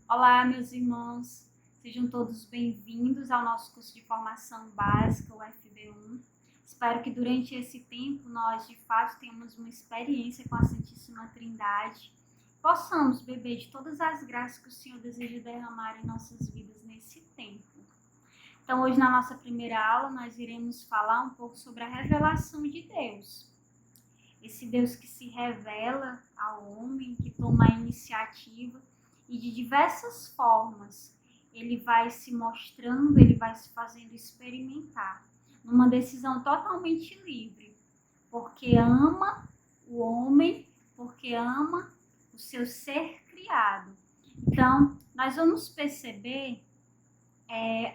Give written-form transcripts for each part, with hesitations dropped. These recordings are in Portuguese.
Olá, meus irmãos, sejam todos bem-vindos ao nosso curso de formação básica, o FB1. Espero que durante esse tempo nós, de fato, tenhamos uma experiência com a Santíssima Trindade, possamos beber de todas as graças que o Senhor deseja derramar em nossas vidas nesse tempo. Então, hoje, na nossa primeira aula, nós iremos falar um pouco sobre a revelação de Deus. Esse Deus que se revela ao homem, que toma a iniciativa e de diversas formas ele vai se mostrando, ele vai se fazendo experimentar, numa decisão totalmente livre, porque ama o homem, porque ama o seu ser criado. Então, nós vamos perceber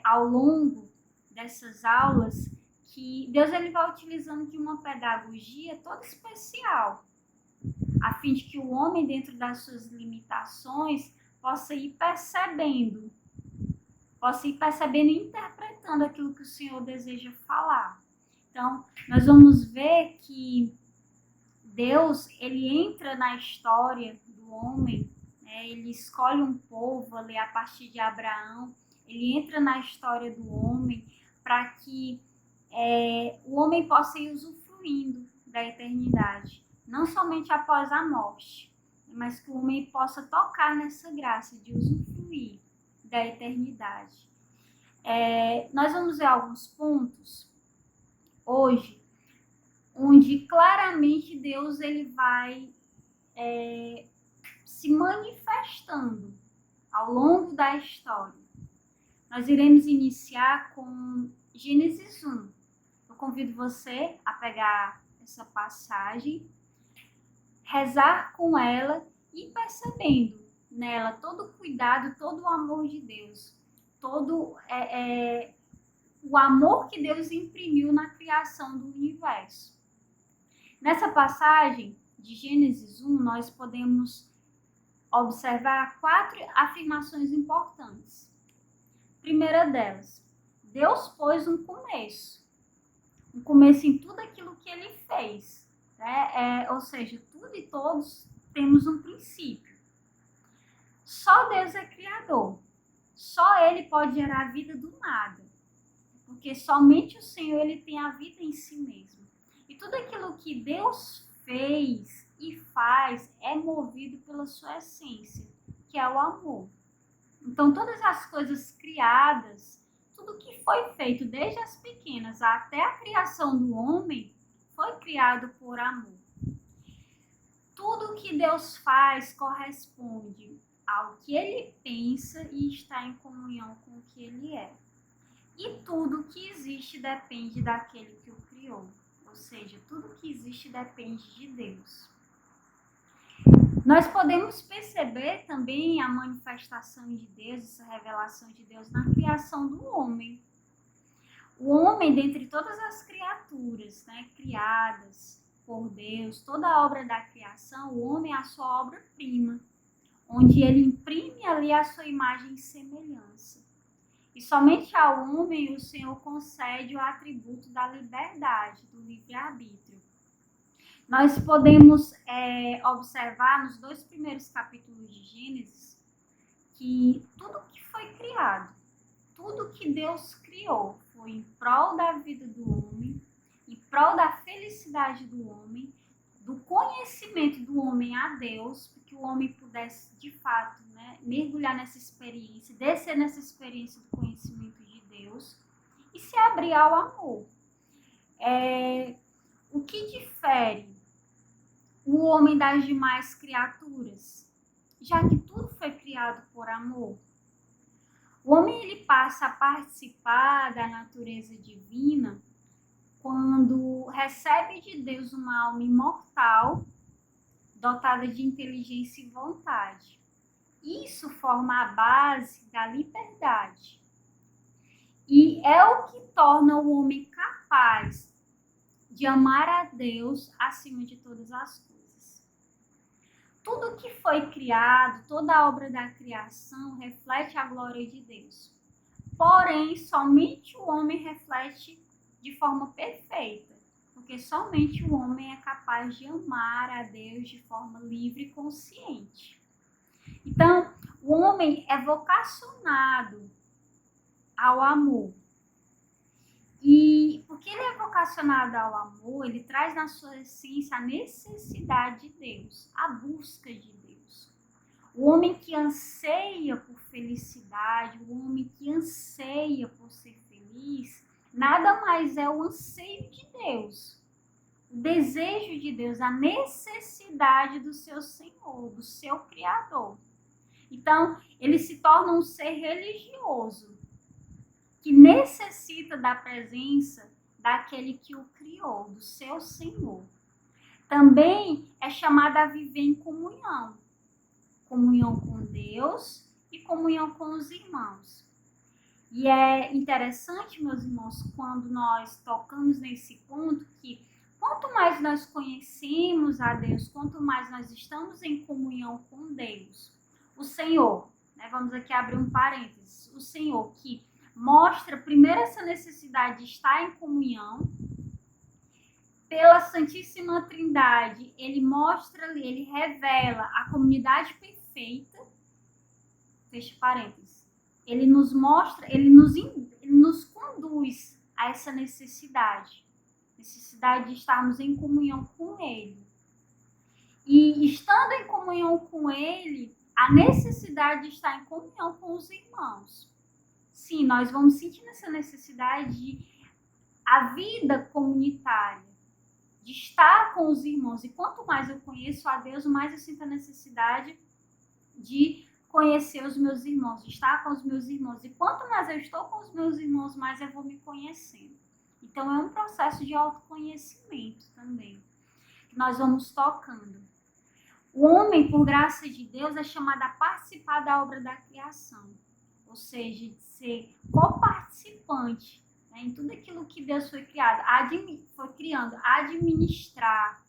ao longo dessas aulas que Deus ele vai utilizando de uma pedagogia toda especial, a fim de que o homem, dentro das suas limitações, possa ir percebendo e interpretando aquilo que o Senhor deseja falar. Então, nós vamos ver que Deus, ele entra na história do homem, né? Ele escolhe um povo ali a partir de Abraão, ele entra na história do homem para que o homem possa ir usufruindo da eternidade, não somente após a morte, mas que o homem possa tocar nessa graça de usufruir da eternidade. Nós vamos ver alguns pontos hoje, onde claramente Deus ele vai se manifestando ao longo da história. Nós iremos iniciar com Gênesis 1. Eu convido você a pegar essa passagem, rezar com ela e percebendo nela todo o cuidado, todo o amor de Deus, todo o amor que Deus imprimiu na criação do universo. Nessa passagem de Gênesis 1, nós podemos observar 4 afirmações importantes. Primeira delas, Deus pôs um começo em tudo aquilo que ele fez, né? Ou seja, tudo e todos temos um princípio. Só Deus é criador, só ele pode gerar vida do nada, porque somente o Senhor ele tem a vida em si mesmo. E tudo aquilo que Deus fez e faz é movido pela sua essência, que é o amor. Então, todas as coisas criadas, tudo que foi feito, desde as pequenas até a criação do homem, foi criado por amor. Tudo que Deus faz corresponde ao que ele pensa e está em comunhão com o que ele é. E tudo que existe depende daquele que o criou. Ou seja, tudo que existe depende de Deus. Nós podemos perceber também a manifestação de Deus, essa revelação de Deus na criação do homem. O homem, dentre todas as criaturas, né, criadas por Deus, toda a obra da criação, o homem é a sua obra-prima, onde ele imprime ali a sua imagem e semelhança. E somente ao homem o Senhor concede o atributo da liberdade, do livre-arbítrio. Nós podemos observar nos 2 primeiros capítulos de Gênesis que tudo que foi criado, tudo que Deus criou foi em prol da vida do homem, em prol da felicidade do homem, do conhecimento do homem a Deus, para que o homem pudesse, de fato, né, mergulhar nessa experiência, descer nessa experiência do conhecimento de Deus e se abrir ao amor. O que difere o homem das demais criaturas, já que tudo foi criado por amor? O homem ele passa a participar da natureza divina quando recebe de Deus uma alma imortal, dotada de inteligência e vontade. Isso forma a base da liberdade. E é o que torna o homem capaz de amar a Deus acima de todas as coisas. Tudo que foi criado, toda a obra da criação reflete a glória de Deus. Porém, somente o homem reflete de forma perfeita, porque somente o homem é capaz de amar a Deus de forma livre e consciente. Então, o homem homem é vocacionado ao amor. E porque ele é vocacionado ao amor, ele traz na sua essência a necessidade de Deus, a busca de Deus. O homem que anseia por felicidade, o homem que anseia por ser feliz, nada mais é o anseio de Deus, o desejo de Deus, a necessidade do seu Senhor, do seu Criador. Então, ele se torna um ser religioso, que necessita da presença daquele que o criou, do seu Senhor. Também é chamado a viver em comunhão. Comunhão com Deus e comunhão com os irmãos. E é interessante, meus irmãos, quando nós tocamos nesse ponto, que quanto mais nós conhecemos a Deus, quanto mais nós estamos em comunhão com Deus, o Senhor, né, vamos aqui abrir um parênteses, o Senhor que mostra primeiro essa necessidade de estar em comunhão, pela Santíssima Trindade, ele mostra, ele revela a comunidade perfeita, fecha parênteses, ele nos mostra, ele nos conduz a essa necessidade de estarmos em comunhão com ele. E estando em comunhão com ele, a necessidade de estar em comunhão com os irmãos. Sim, nós vamos sentir essa necessidade de a vida comunitária, de estar com os irmãos. E quanto mais eu conheço a Deus, mais eu sinto a necessidade de conhecer os meus irmãos, de estar com os meus irmãos. E quanto mais eu estou com os meus irmãos, mais eu vou me conhecendo. Então, é um processo de autoconhecimento também, que nós vamos tocando. O homem, por graça de Deus, é chamado a participar da obra da criação. Ou seja, de ser coparticipante, né, em tudo aquilo que Deus foi criando, administrar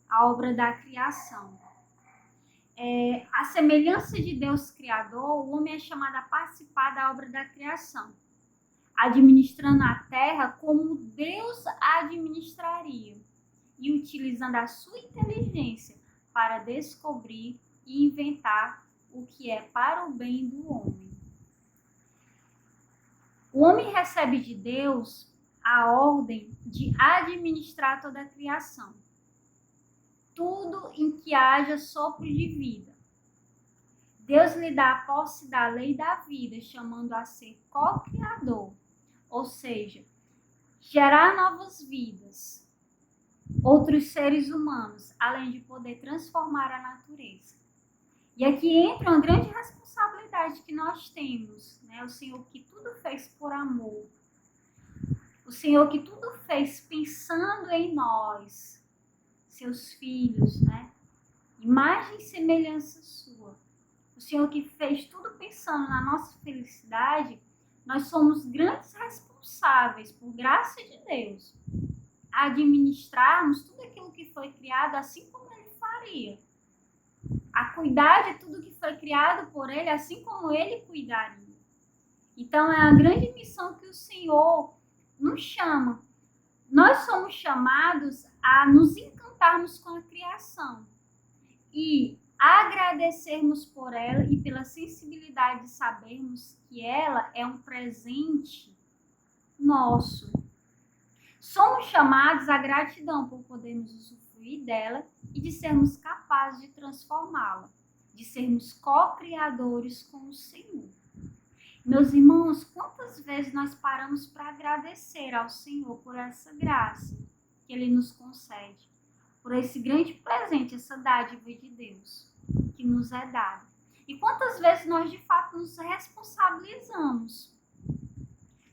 a obra da criação. A semelhança de Deus Criador, o homem é chamado a participar da obra da criação, administrando a terra como Deus administraria e utilizando a sua inteligência para descobrir e inventar o que é para o bem do homem. O homem recebe de Deus a ordem de administrar toda a criação, tudo em que haja sopro de vida. Deus lhe dá a posse da lei da vida, chamando a ser co-criador, ou seja, gerar novas vidas, outros seres humanos, além de poder transformar a natureza. E aqui entra uma grande responsabilidade que nós temos, né? O Senhor que tudo fez por amor, o Senhor que tudo fez pensando em nós, seus filhos, né? Imagem e semelhança sua. O Senhor que fez tudo pensando na nossa felicidade, nós somos grandes responsáveis, por graça de Deus, a administrarmos tudo aquilo que foi criado assim como Ele faria. A cuidar de tudo que foi criado por Ele, assim como Ele cuidaria. Então, é a grande missão que o Senhor nos chama. Nós somos chamados a nos encantarmos com a criação e agradecermos por ela e pela sensibilidade de sabermos que ela é um presente nosso. Somos chamados à gratidão por podermos usufruir dela e de sermos capazes de transformá-la, de sermos co-criadores com o Senhor. Meus irmãos, quantas vezes nós paramos para agradecer ao Senhor por essa graça que Ele nos concede, por esse grande presente, essa dádiva de Deus que nos é dada. E quantas vezes nós de fato nos responsabilizamos,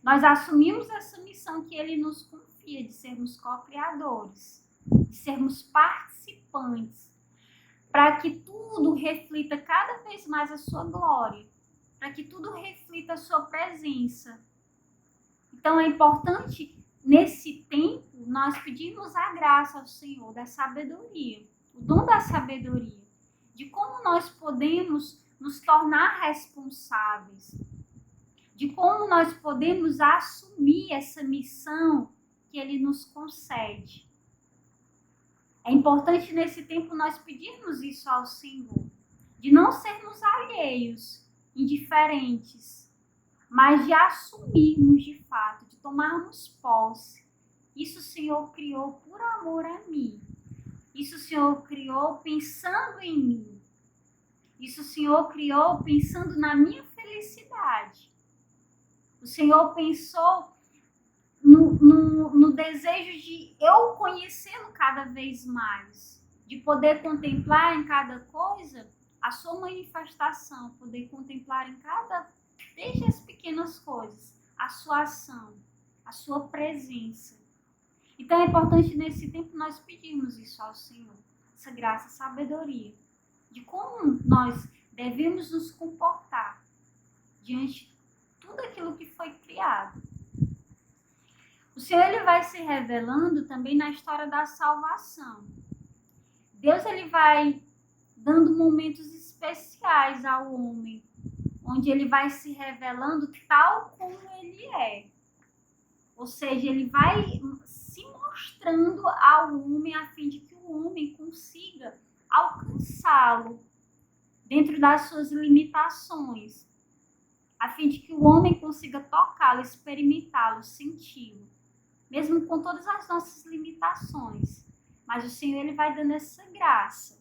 nós assumimos essa missão que Ele nos confia de sermos co-criadores, de sermos participantes, para que tudo reflita cada vez mais a sua glória, para que tudo reflita a sua presença. Então é importante, nesse tempo, nós pedirmos a graça ao Senhor da sabedoria, o dom da sabedoria, de como nós podemos nos tornar responsáveis, de como nós podemos assumir essa missão que Ele nos concede. É importante nesse tempo nós pedirmos isso ao Senhor, de não sermos alheios indiferentes, mas de assumirmos de fato, de tomarmos posse. Isso o Senhor criou por amor a mim. Isso o Senhor criou pensando em mim. Isso o Senhor criou pensando na minha felicidade. O Senhor pensou no desejo de eu conhecê-lo cada vez mais, de poder contemplar em cada coisa a sua manifestação, poder contemplar em desde as pequenas coisas, a sua ação, a sua presença. Então é importante nesse tempo nós pedirmos isso ao Senhor, essa graça, essa sabedoria, de como nós devemos nos comportar diante de tudo aquilo que foi criado. O Senhor ele vai se revelando também na história da salvação. Deus ele vai dando momentos especiais ao homem, onde ele vai se revelando tal como ele é. Ou seja, ele vai se mostrando ao homem a fim de que o homem consiga alcançá-lo dentro das suas limitações, a fim de que o homem consiga tocá-lo, experimentá-lo, senti-lo, mesmo com todas as nossas limitações. Mas o Senhor ele vai dando essa graça.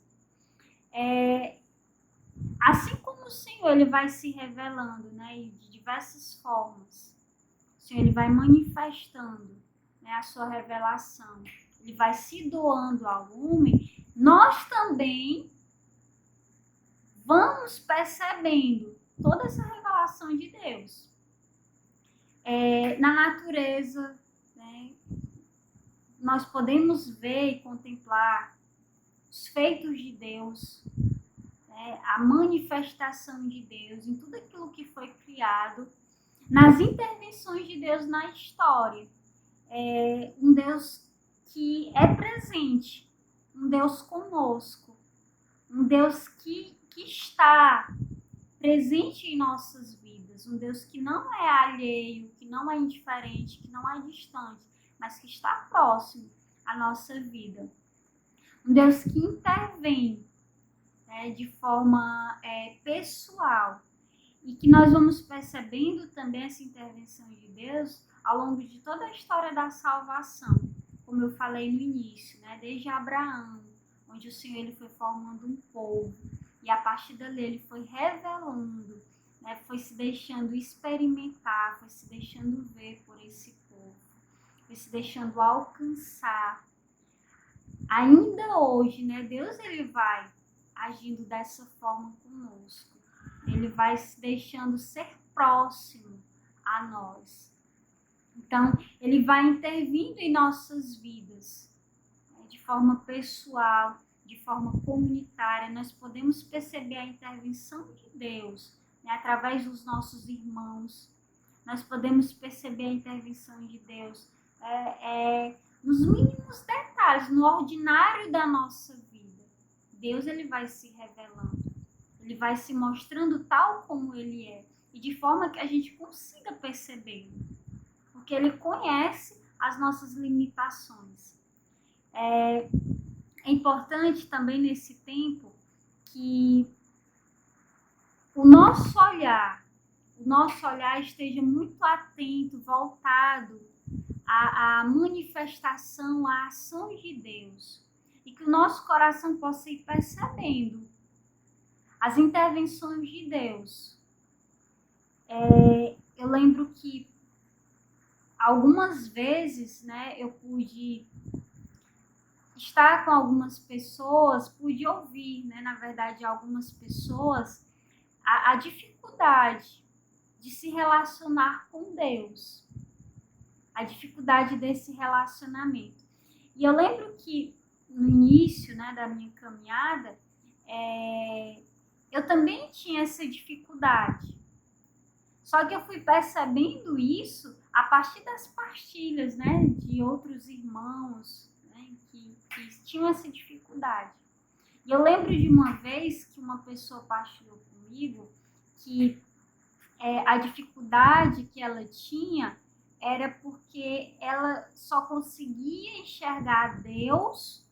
Assim como o Senhor ele vai se revelando, né, de diversas formas, o Senhor ele vai manifestando, né, a sua revelação, ele vai se doando ao homem, nós também vamos percebendo toda essa revelação de Deus. Na natureza, né, nós podemos ver e contemplar os feitos de Deus, né, a manifestação de Deus em tudo aquilo que foi criado, nas intervenções de Deus na história. Um Deus que é presente, um Deus conosco, um Deus que está presente em nossas vidas, um Deus que não é alheio, que não é indiferente, que não é distante, mas que está próximo à nossa vida. Um Deus que intervém, né, de forma pessoal, e que nós vamos percebendo também essa intervenção de Deus ao longo de toda a história da salvação, como eu falei no início, né, desde Abraão, onde o Senhor ele foi formando um povo, e a partir dali ele foi revelando, né, foi se deixando experimentar, foi se deixando ver por esse povo, foi se deixando alcançar. Ainda hoje, né, Deus ele vai agindo dessa forma conosco. Ele vai se deixando ser próximo a nós. Então, ele vai intervindo em nossas vidas, né, de forma pessoal, de forma comunitária. Nós podemos perceber a intervenção de Deus, né, através dos nossos irmãos. Nós podemos perceber a intervenção de Deus nos mínimos detalhes, no ordinário da nossa vida. Deus ele vai se revelando. Ele vai se mostrando tal como ele é. E de forma que a gente consiga perceber. Porque ele conhece as nossas limitações. É importante também nesse tempo que o nosso olhar esteja muito atento, voltado à manifestação, à ação de Deus. E que o nosso coração possa ir percebendo as intervenções de Deus. Eu lembro que algumas vezes, né, eu pude estar com algumas pessoas, pude ouvir, né, na verdade, algumas pessoas, a dificuldade de se relacionar com Deus, a dificuldade desse relacionamento. E eu lembro que no início, né, da minha caminhada, eu também tinha essa dificuldade. Só que eu fui percebendo isso a partir das partilhas, né, de outros irmãos, né, que tinham essa dificuldade. E eu lembro de uma vez que uma pessoa partilhou comigo que a dificuldade que ela tinha era porque ela só conseguia enxergar Deus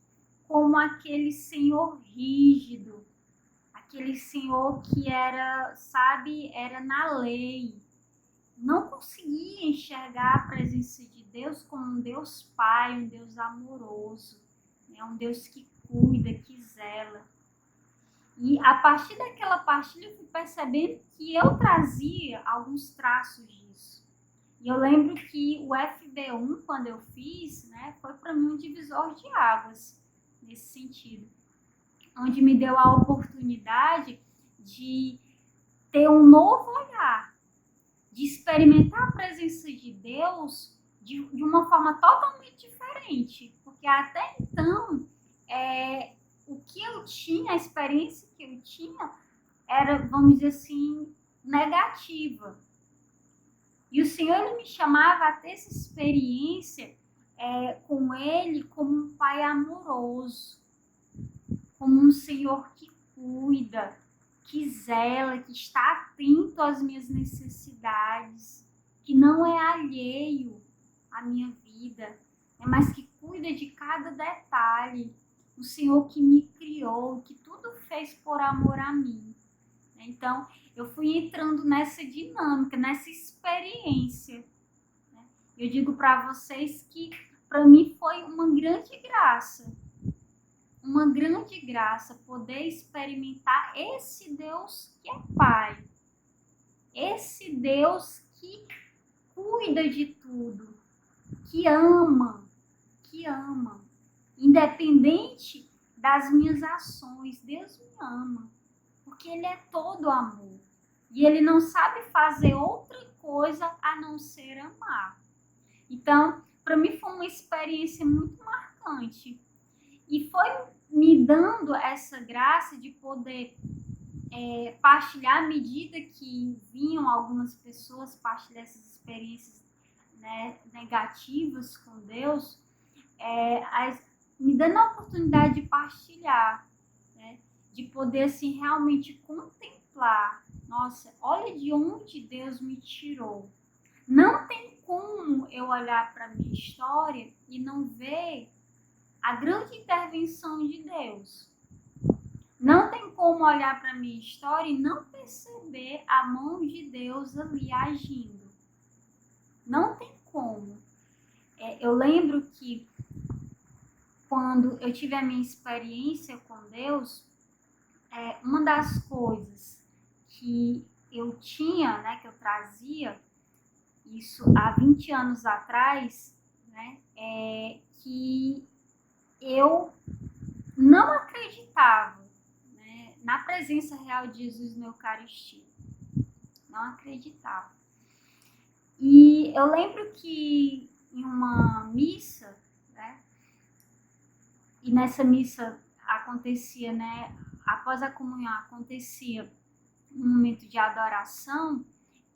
como aquele Senhor rígido, aquele Senhor que era, sabe, era na lei. Não conseguia enxergar a presença de Deus como um Deus Pai, um Deus amoroso, né? Um Deus que cuida, que zela. E a partir daquela partilha eu fui percebendo que eu trazia alguns traços disso. E eu lembro que o FB1, quando eu fiz, né, foi para mim um divisor de águas nesse sentido, onde me deu a oportunidade de ter um novo olhar, de experimentar a presença de Deus de uma forma totalmente diferente, porque até então o que eu tinha, a experiência que eu tinha era, vamos dizer assim, negativa. E o Senhor ele me chamava a ter essa experiência com Ele como um Pai amoroso, como um Senhor que cuida, que zela, que está atento às minhas necessidades, que não é alheio à minha vida, mas que cuida de cada detalhe. O Senhor que me criou, que tudo fez por amor a mim. Então, eu fui entrando nessa dinâmica, nessa experiência. Eu digo para vocês que, para mim, foi uma grande graça poder experimentar esse Deus que é Pai, esse Deus que cuida de tudo, que ama, independente das minhas ações. Deus me ama, porque Ele é todo amor. E Ele não sabe fazer outra coisa a não ser amar. Então, para mim foi uma experiência muito marcante. E foi me dando essa graça de poder partilhar à medida que vinham algumas pessoas partilhar essas experiências, né, negativas com Deus, me dando a oportunidade de partilhar, né, de poder assim, realmente contemplar. Nossa, olha de onde Deus me tirou. Não tem como eu olhar para a minha história e não ver a grande intervenção de Deus. Não tem como olhar para a minha história e não perceber a mão de Deus ali agindo. Não tem como. Eu lembro que quando eu tive a minha experiência com Deus, uma das coisas que eu tinha, né, que eu trazia, isso há 20 anos atrás, né, que eu não acreditava, né, na presença real de Jesus na Eucaristia. Não acreditava. E eu lembro que em uma missa, né, e nessa missa acontecia, né, após a comunhão acontecia um momento de adoração.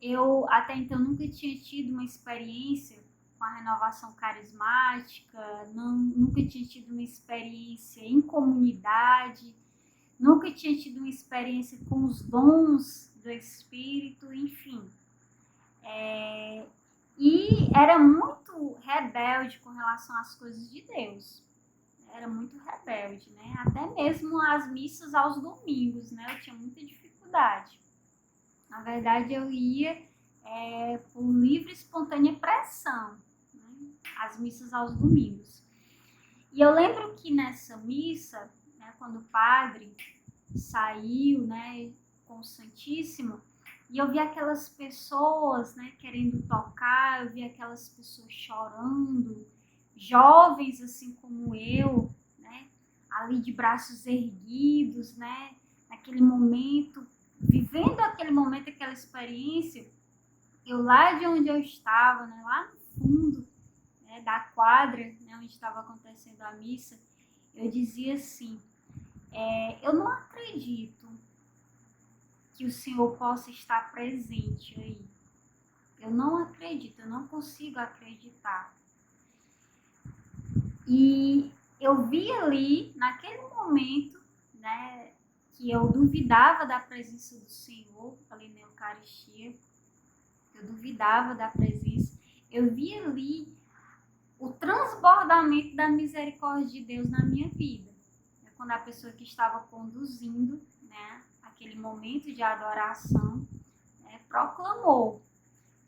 Eu até então nunca tinha tido uma experiência com a renovação carismática, nunca tinha tido uma experiência em comunidade, nunca tinha tido uma experiência com os dons do Espírito, enfim. E era muito rebelde com relação às coisas de Deus. Era muito rebelde, né? Até mesmo as missas aos domingos, né? Eu tinha muita dificuldade. Na verdade, eu ia por livre e espontânea pressão, né, as missas aos domingos. E eu lembro que nessa missa, né, quando o padre saiu, né, com o Santíssimo, e eu vi aquelas pessoas, né, querendo tocar, eu vi aquelas pessoas chorando, jovens assim como eu, né, ali de braços erguidos, né, naquele momento, vivendo aquele momento, aquela experiência. Eu lá de onde eu estava, né, lá no fundo, né, da quadra, né, onde estava acontecendo a missa, eu dizia assim, eu não acredito que o Senhor possa estar presente aí. Eu não acredito, eu não consigo acreditar. E eu vi ali, naquele momento, né, que eu duvidava da presença do Senhor, ali na Eucaristia, eu duvidava da presença, eu vi ali o transbordamento da misericórdia de Deus na minha vida. Quando a pessoa que estava conduzindo, né, naquele momento de adoração, proclamou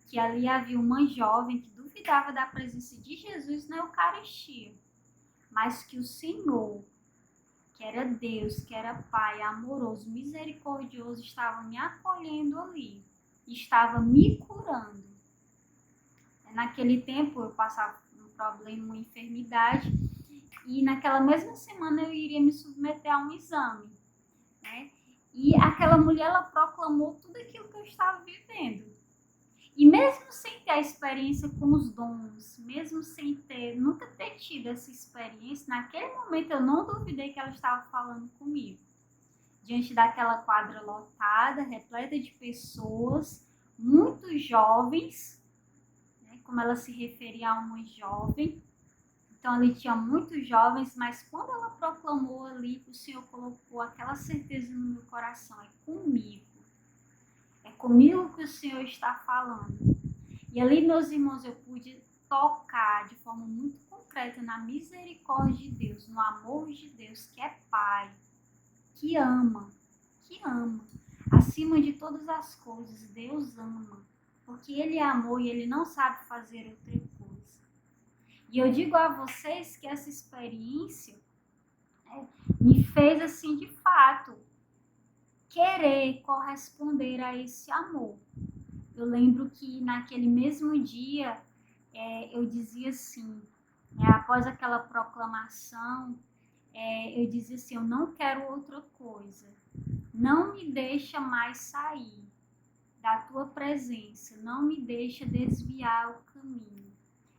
que ali havia uma jovem que duvidava da presença de Jesus na Eucaristia, mas que o Senhor, que era Deus, que era Pai amoroso, misericordioso, estava me acolhendo ali, estava me curando. Naquele tempo eu passava por um problema, uma enfermidade, e naquela mesma semana eu iria me submeter a um exame, né? E aquela mulher, ela proclamou tudo aquilo que eu estava vivendo. E mesmo sem ter a experiência com os dons, mesmo sem nunca ter tido essa experiência, naquele momento eu não duvidei que ela estava falando comigo. Diante daquela quadra lotada, repleta de pessoas, muito jovens, né, como ela se referia a uma jovem. Então ali tinha muitos jovens, mas quando ela proclamou ali, o Senhor colocou aquela certeza no meu coração, é comigo. É comigo que o Senhor está falando. E ali, meus irmãos, eu pude tocar de forma muito concreta na misericórdia de Deus, no amor de Deus, que é Pai, que ama. Acima de todas as coisas, Deus ama. Porque Ele é amor e Ele não sabe fazer outra coisa. E eu digo a vocês que essa experiência me fez, assim, de fato, querer corresponder a esse amor. Eu lembro que naquele mesmo dia eu dizia assim, após aquela proclamação, eu dizia assim, eu não quero outra coisa. Não me deixa mais sair da tua presença, não me deixa desviar o caminho.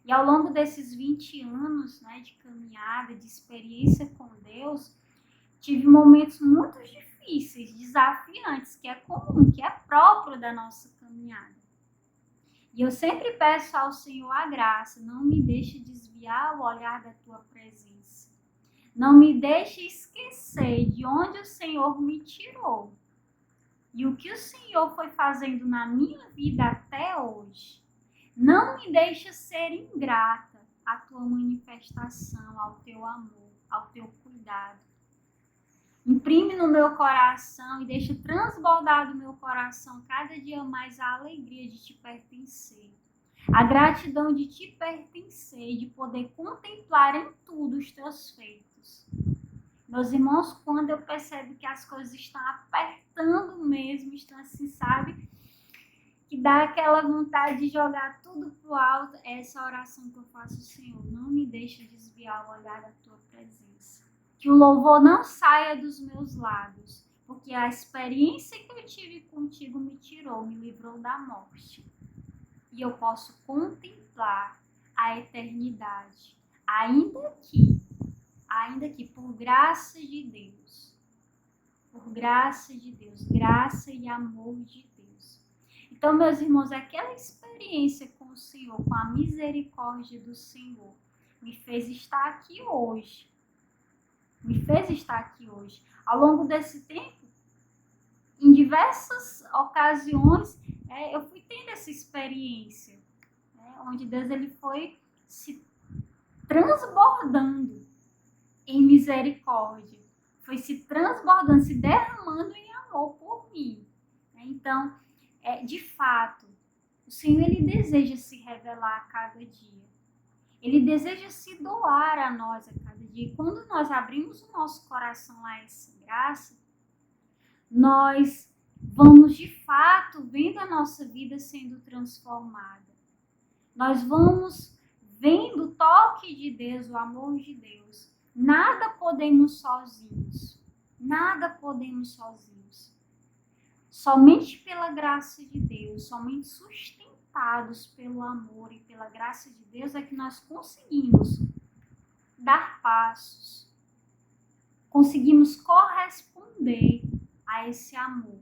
E ao longo desses 20 anos, né, de caminhada, de experiência com Deus, tive momentos muito difíceis, desafiantes, que é comum, que é próprio da nossa caminhada. E eu sempre peço ao Senhor a graça, não me deixe desviar o olhar da tua presença. Não me deixe esquecer de onde o Senhor me tirou. E o que o Senhor foi fazendo na minha vida até hoje. Não me deixe ser ingrata à tua manifestação, ao teu amor, ao teu cuidado. Imprime no meu coração e deixa transbordar do meu coração cada dia mais a alegria de te pertencer. A gratidão de te pertencer, de poder contemplar em tudo os teus feitos. Meus irmãos, quando eu percebo que as coisas estão apertando mesmo, estão assim, sabe? Que dá aquela vontade de jogar tudo pro alto, é essa oração que eu faço, Senhor, não me deixe desviar o olhar da tua presença. Que o louvor não saia dos meus lábios, porque a experiência que eu tive contigo me tirou, me livrou da morte. E eu posso contemplar a eternidade, ainda que por graça de Deus, graça e amor de Deus. Então, meus irmãos, aquela experiência com o Senhor, com a misericórdia do Senhor, me fez estar aqui hoje. Ao longo desse tempo, em diversas ocasiões, eu fui tendo essa experiência, onde Deus ele foi se transbordando em misericórdia, foi se transbordando, se derramando em amor por mim. Então, de fato, o Senhor ele deseja se revelar a cada dia. Ele deseja se doar a nós a cada dia. E quando nós abrimos o nosso coração a essa graça, nós vamos de fato vendo a nossa vida sendo transformada. Nós vamos vendo o toque de Deus, o amor de Deus. Nada podemos sozinhos. Somente pela graça de Deus, somente sustentados pelo amor e pela graça de Deus é que nós conseguimos dar passos, conseguimos corresponder a esse amor.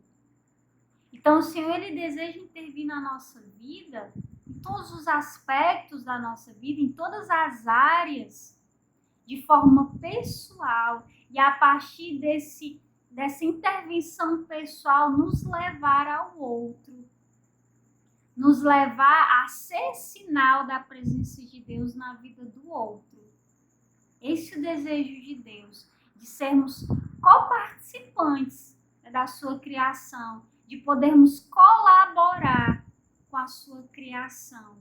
Então o Senhor ele deseja intervir na nossa vida, em todos os aspectos da nossa vida, em todas as áreas, de forma pessoal, e a partir dessa intervenção pessoal nos levar ao outro, nos levar a ser sinal da presença de Deus na vida do outro. Esse é o desejo de Deus, de sermos coparticipantes da sua criação, de podermos colaborar com a sua criação.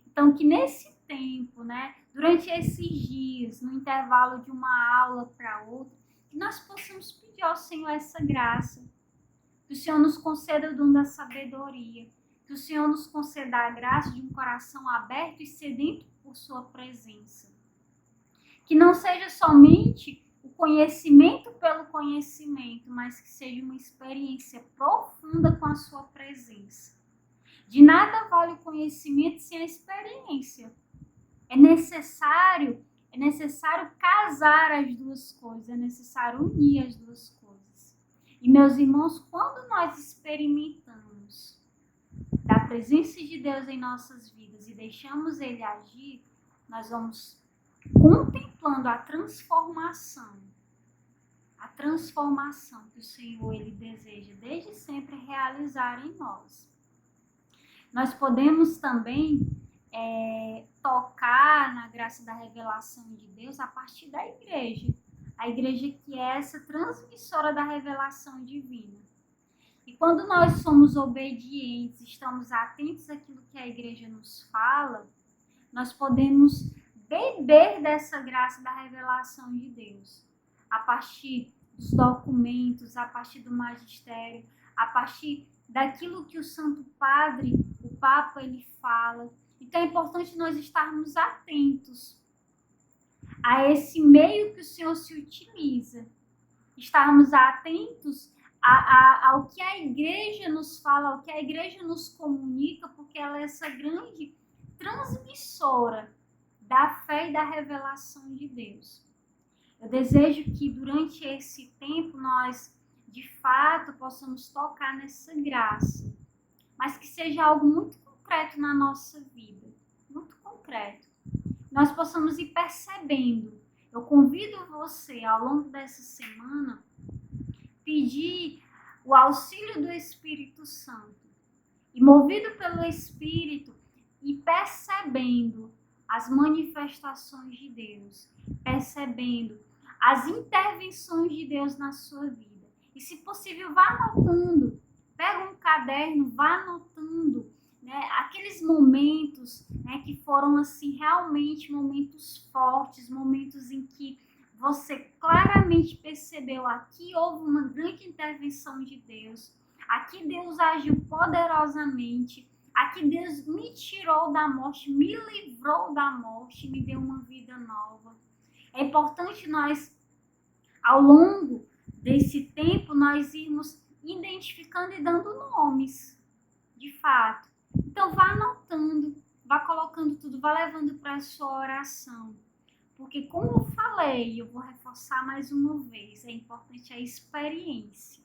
Então, que nesse tempo, né, durante esses dias, no intervalo de uma aula para outra, que nós possamos pedir ao Senhor essa graça, que o Senhor nos conceda o dom da sabedoria, que o Senhor nos conceda a graça de um coração aberto e sedento por sua presença. Que não seja somente o conhecimento pelo conhecimento, mas que seja uma experiência profunda com a sua presença. De nada vale o conhecimento sem a experiência. É necessário casar as duas coisas, é necessário unir as duas coisas. E, meus irmãos, quando nós experimentamos da presença de Deus em nossas vidas e deixamos Ele agir, nós vamos contemplando a transformação que o Senhor Ele deseja desde sempre realizar em nós. Nós podemos também tocar na graça da revelação de Deus a partir da igreja. A igreja que é essa transmissora da revelação divina. E quando nós somos obedientes, estamos atentos àquilo que a igreja nos fala, nós podemos beber dessa graça da revelação de Deus. A partir dos documentos, a partir do magistério, a partir daquilo que o Santo Padre, o Papa, ele fala. Então é importante nós estarmos atentos a esse meio que o Senhor se utiliza. Estarmos atentos ao que a igreja nos fala, ao que a igreja nos comunica, porque ela é essa grande transmissora da fé e da revelação de Deus. Eu desejo que durante esse tempo nós, de fato, possamos tocar nessa graça, mas que seja algo muito concreto na nossa vida, muito concreto. Nós possamos ir percebendo. Eu convido você, ao longo dessa semana, pedir o auxílio do Espírito Santo. E movido pelo Espírito, e percebendo as manifestações de Deus, percebendo as intervenções de Deus na sua vida. E, se possível, vá anotando. Pega um caderno, vá anotando, né, aqueles momentos, né, que foram assim realmente momentos fortes, momentos em que você claramente percebeu: aqui houve uma grande intervenção de Deus, aqui Deus agiu poderosamente, aqui Deus me tirou da morte, me livrou da morte, me deu uma vida nova. É importante nós, ao longo desse tempo, nós irmos identificando e dando nomes, de fato. Então, vá anotando, vá colocando tudo, vá levando para a sua oração. Porque, como eu falei, eu vou reforçar mais uma vez, é importante a experiência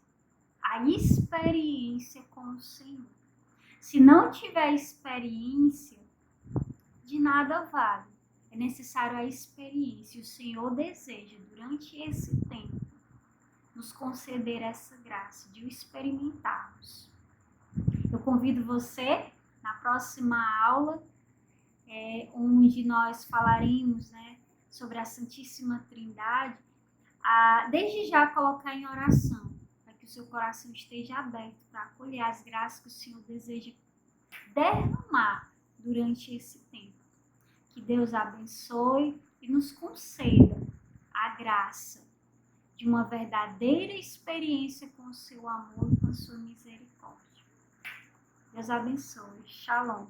com o Senhor. Se não tiver experiência, de nada vale. É necessário a experiência. O Senhor deseja, durante esse tempo, nos conceder essa graça de o experimentarmos. Eu convido você, na próxima aula, onde nós falaremos, né, sobre a Santíssima Trindade, a desde já colocar em oração, para que o seu coração esteja aberto para acolher as graças que o Senhor deseja derramar durante esse tempo. Que Deus abençoe e nos conceda a graça de uma verdadeira experiência com o seu amor e com a sua misericórdia. Deus abençoe. Shalom.